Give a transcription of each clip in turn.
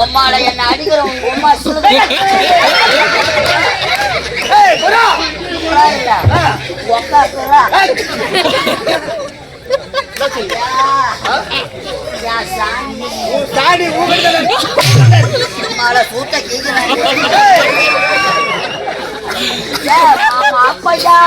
உம்மால என்ன அடிக்கிற உங்க உமா சொல்லுங்க அப்பையா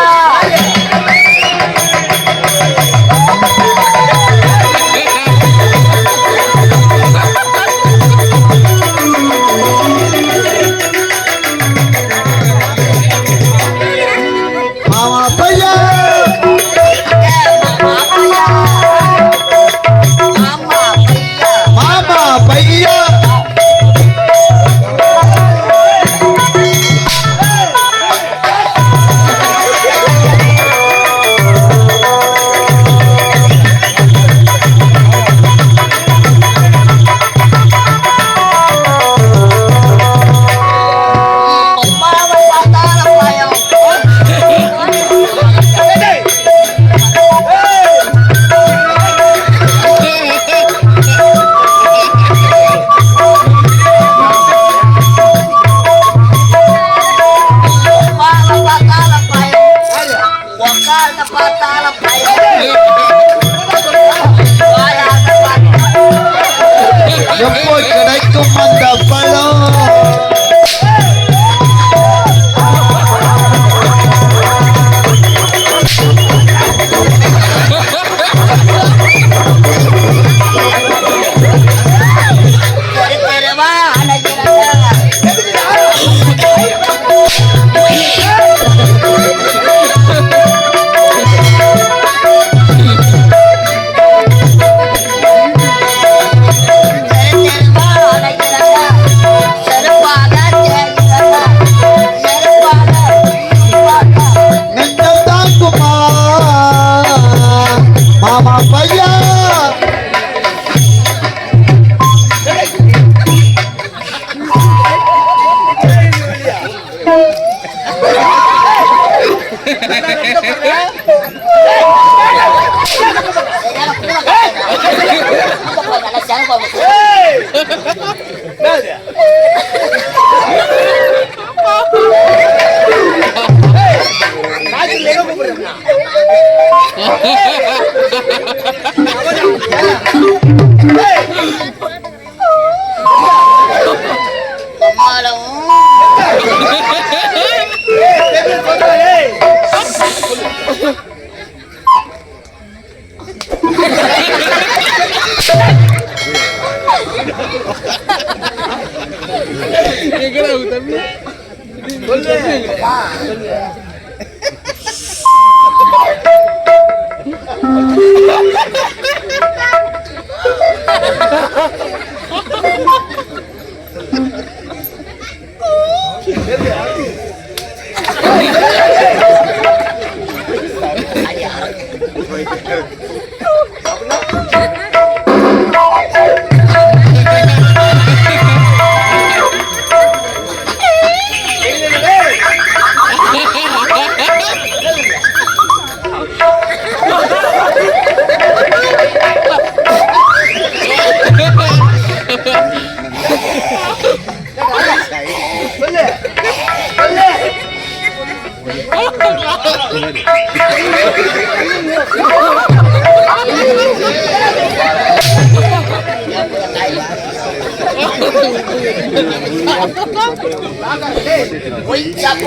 எப்போ கிடைக்கும் அந்த பழம்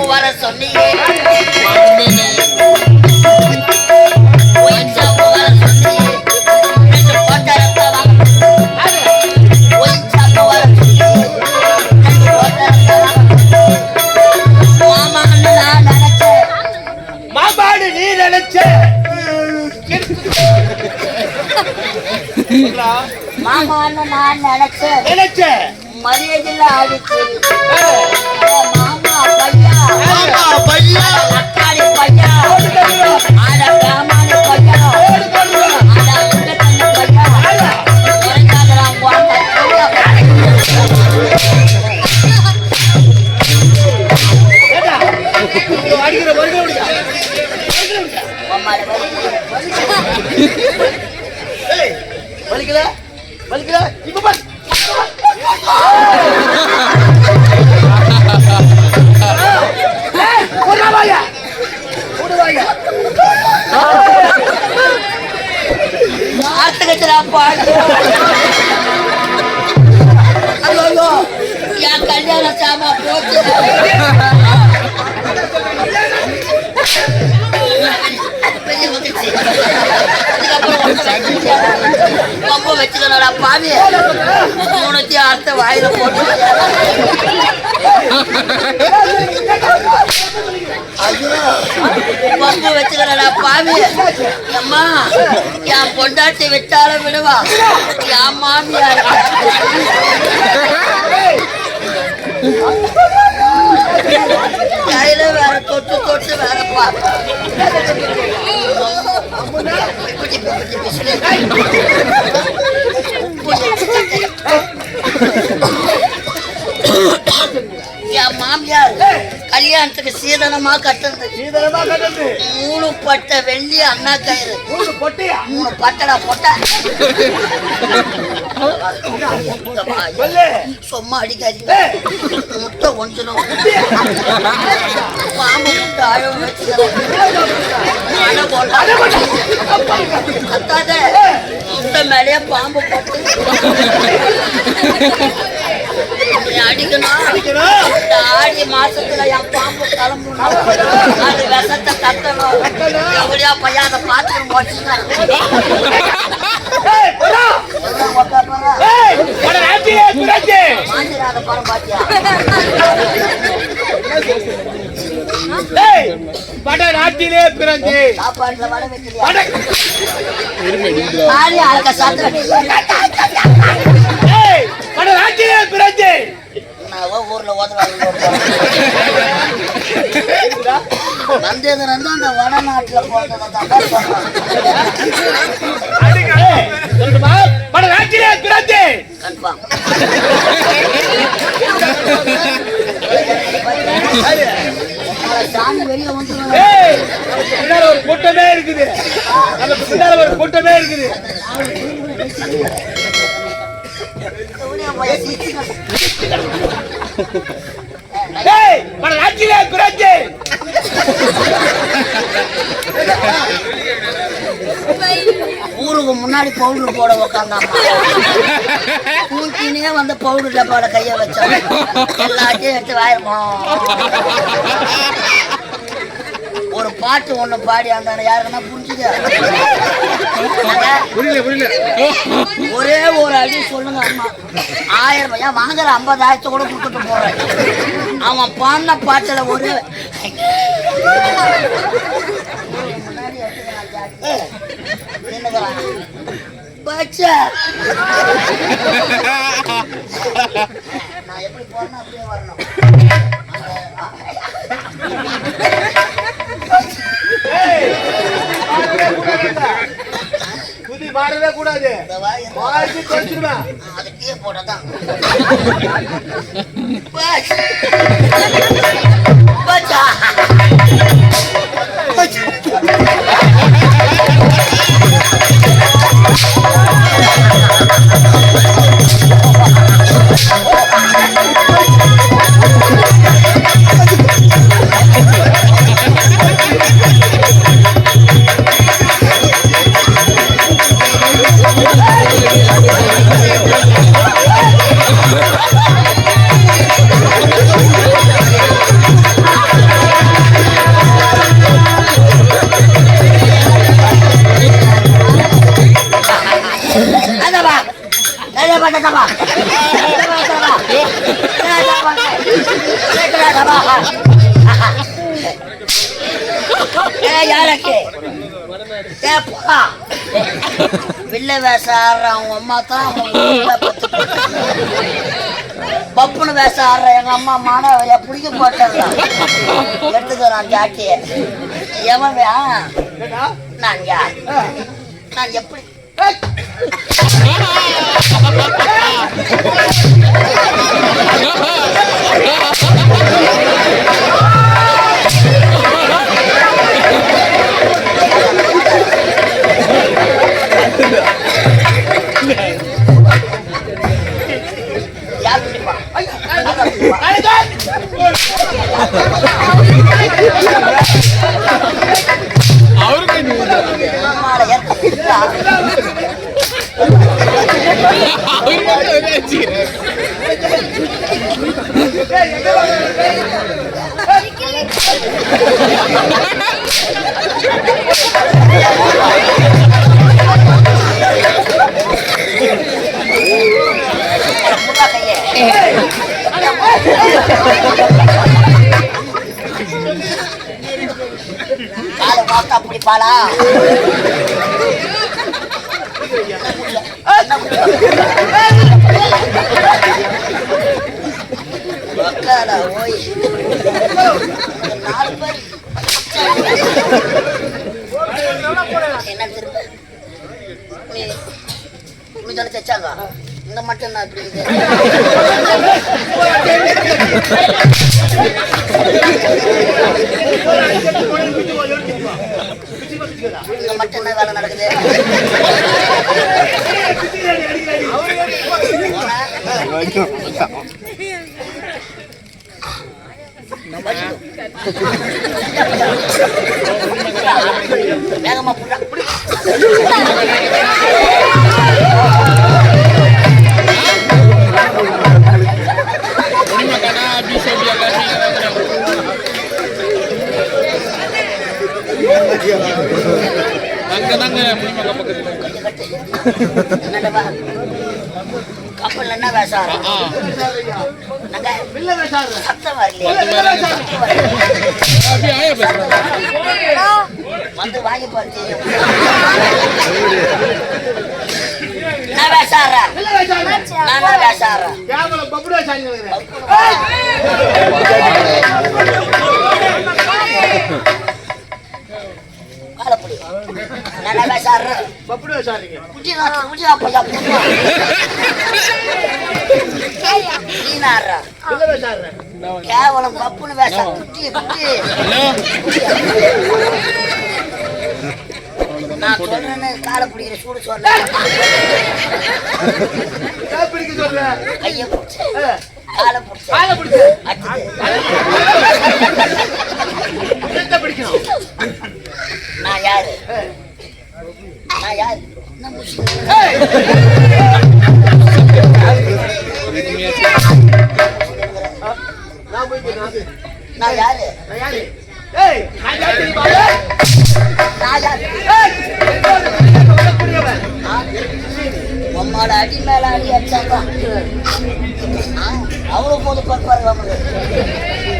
வர சொன்னீங்க மாமாடு நீ நினைச்ச மாமான்னு நான் நினைச்சேன் மரியாதையில ஆடிச்சு மாமா பையா அக்காடி பையா ஆட ராமானு பையா ஆட உண்டக்கண்ணு பையா இறங்காதராம் போட்ட அடிக்கிற வருக வலிக்கல வலிக்கல இப்ப பாரு போடாவாயா போடுவாயா ஆத்துக்கச்சரா பாட்டு ஐயோ என் கல்யாண சாமா போச்சு ரொம்ப வச்சுக்கணும்டா பாவி மூணுத்தி அர்த்த வாயில போட்டு பம்பு வச்சுக்கணும்டா பாவி அம்மா என் பொண்டாட்டி விட்டாலும் விடுவா என் மாமியார் கையில வேற தொட்டு தொட்டு வேற பாரு என் மாமியார் கல்யாணத்துக்கு சீதனமா கட்டுறது 3 பட்டை வெள்ளி அண்ணா கயிறு 3 பட்டடா பொட்டை சும்மா அடிக்காதீங்க முட்டை ஒன்றுடும் பாம்பு முட்டை ஆழம் வச்சுக்காத முட்டை மேலேயே பாம்பு போட்டு அடிக்கணும் ஆடி மாசத்துல என் பாம்பு கிளம்பணும் அது விஷத்தை கட்டணும் எப்படியா பையன் அதை பார்த்துட்டு முடிச்சுதான் படம் பாத்தியா நாட்டிலே பிறந்து சாப்பாட்டுல வடை வைக்கலையா அழக சாத்திர நாட்டிலே பிறந்து ஊர்ல வந்தது அந்த வடநாட்டுல நாட்டிலே பிறந்து கன்ஃபார்ம் சாமி வெளியே வந்து ஒரு கூட்டமே இருக்குது ஒரு கூட்டமே இருக்குது நாட்டிலே பிறந்து ஊருக்கு முன்னாடி பவுடர் போட உக்காந்தாமா தூக்கினே வந்து பவுடர் டப்பால கைய வச்சான் எல்லாத்தையும் எடுத்து வாயிருமா ஒரு பாட்டு ஒண்ணு பாடி அந்த யாருன்னா புரிஞ்சுது ஒரே ஒரு அடி சொல்லுங்க அம்மா 1000 ரூபாய் வாங்குற 50,000 கூட கொடுத்துட்டு போறேன் அவன் பாடின பாட்டுல ஒரு நான் எப்படி போறேன்னா அப்படியே வரணும் புதி மாறவே கூடாது அதுக்கே போட்டதான் வில்ல வேஷம் ஆடுற அவங்க அம்மா தான் பப்புனு வேஷம் ஆடுற எங்க அம்மா மாணவ பிடிக்க போட்டது எடுத்துக்கிறான் ஜாட்டிய எவன் நான் யார் நான் எப்படி பாலா ஓய் 4 பேர் என்ன திரும்ப தானே தைச்சாங்க இந்த மட்டும் என்ன இப்படி இங்க மட்டும் என்ன வேலை நடக்குது வேகமா புடுறா கப்பல் என்ன வேசாரம் சத்தம் வந்து வாங்கி பார்த்து நான் வேசாரா நான் வேசாரா காலப்படி நான் வேசாரா கேவலம் பப்புன்னு வேச குட்டி குட்டி நான் சொல்றேன்னு காலை பிடிக்கிற சூடு சொல்றேன் கைய பிடிச்சு காலை பிடிச்சு நான் யாரு என்ன நான் யாரு உம்மோட அடி மேல அடி அடிச்சாங்க அவ்வளவு போது பார்ப்பாரு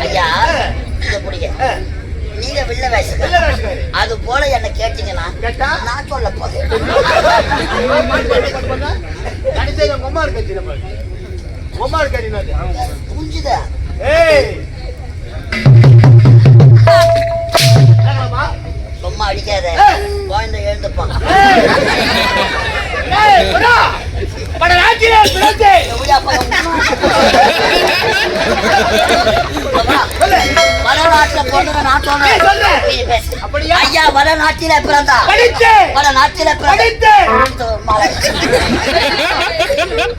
ஐயா இத பிடிக்க நீங்க வில்ல வயசு அது போல என்ன கேட்டீங்கன்னா நான் சொல்ல போறேன் புரிஞ்சுதா சும்மா அடிக்காத குழந்தை எழுந்துப்பாங்க வடநாட்டுல பிறந்த நான் சொல்றேன் ஐயா வடநாட்டில பிறந்தா வடநாட்டில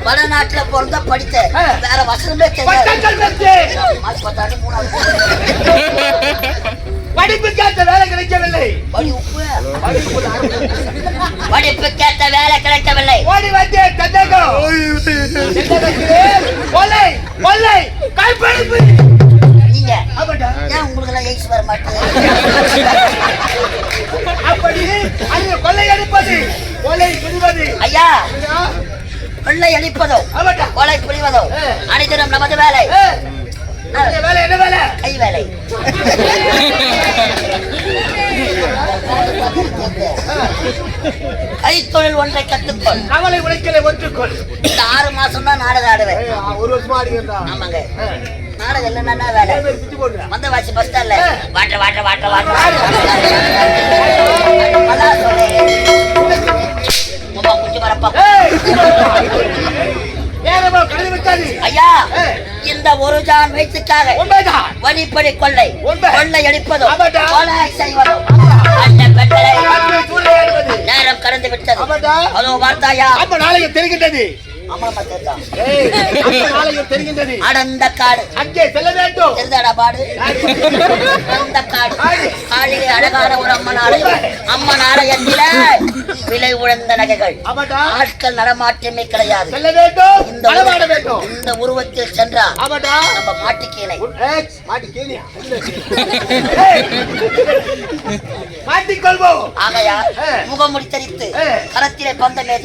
வடநாட்டுல பிறந்த படித்த வேற வசனமே படிப்புக்கேற்ற வேலை கிடைக்கவில்லை படிப்புக்கேற்ற வேலை கிடைக்கவில்லை ஓடி வந்து தந்தகம் கொலை கொலை கைப்படிப்பு நீங்க ஏன் உங்களுக்கு எல்லாம் எய்ஸ் வர மாட்டேங்குது அப்படி அங்க கொள்ளை அடிப்பது கொலை புரிவது ஐயா கொள்ளை அடிப்பதோ கொலை புரிவதோ அனைத்திலும் நமது வேலை வேலை என்ன வேலை கை வேலை கைத்தொழில் ஒன்றை கத்துக்கொள் கவலை உழைக்கலை ஒன்றுக்கொள் இந்த 6 மாசம் தான் நாடகம் ஆடுவேன் 1 வருஷமா ஆடுகிறா ஆமாங்க நாடகம் இல்லைன்னா வேலை வந்த வாட்சி பஸ் தான் இல்ல வாட்ட வாட்ட வாட்ட வாட்ட குச்சி மரப்பா ஐயா இந்த ஒரு ஜான் வயிற்றுக்காக வழிப்படி கொள்ளை கொள்ளை அடிப்பதோ கொலை செய்வதோ அந்த பெண்களை நேரம் கடந்து விட்டது அதோ வார்த்தாயா நாளைக்கு தெரிகின்றது அடர்ந்த காடு அங்கே செல்ல வேண்டும் தெரிந்தாடா பாடு அந்த காடு காலிலே அழகான ஒரு அம்மன் ஆலயத்தில விலை உழந்த நகைகள் ஆட்கள் நடமாட்டமே கிடையாது செல்ல வேண்டும் இந்த உருவத்தில் சென்றா நம்ம மாட்டுக்கீனை மாட்டிக்கொள்வோம் ஆகையா முகமுடி தரித்து கரத்திலே பந்தமே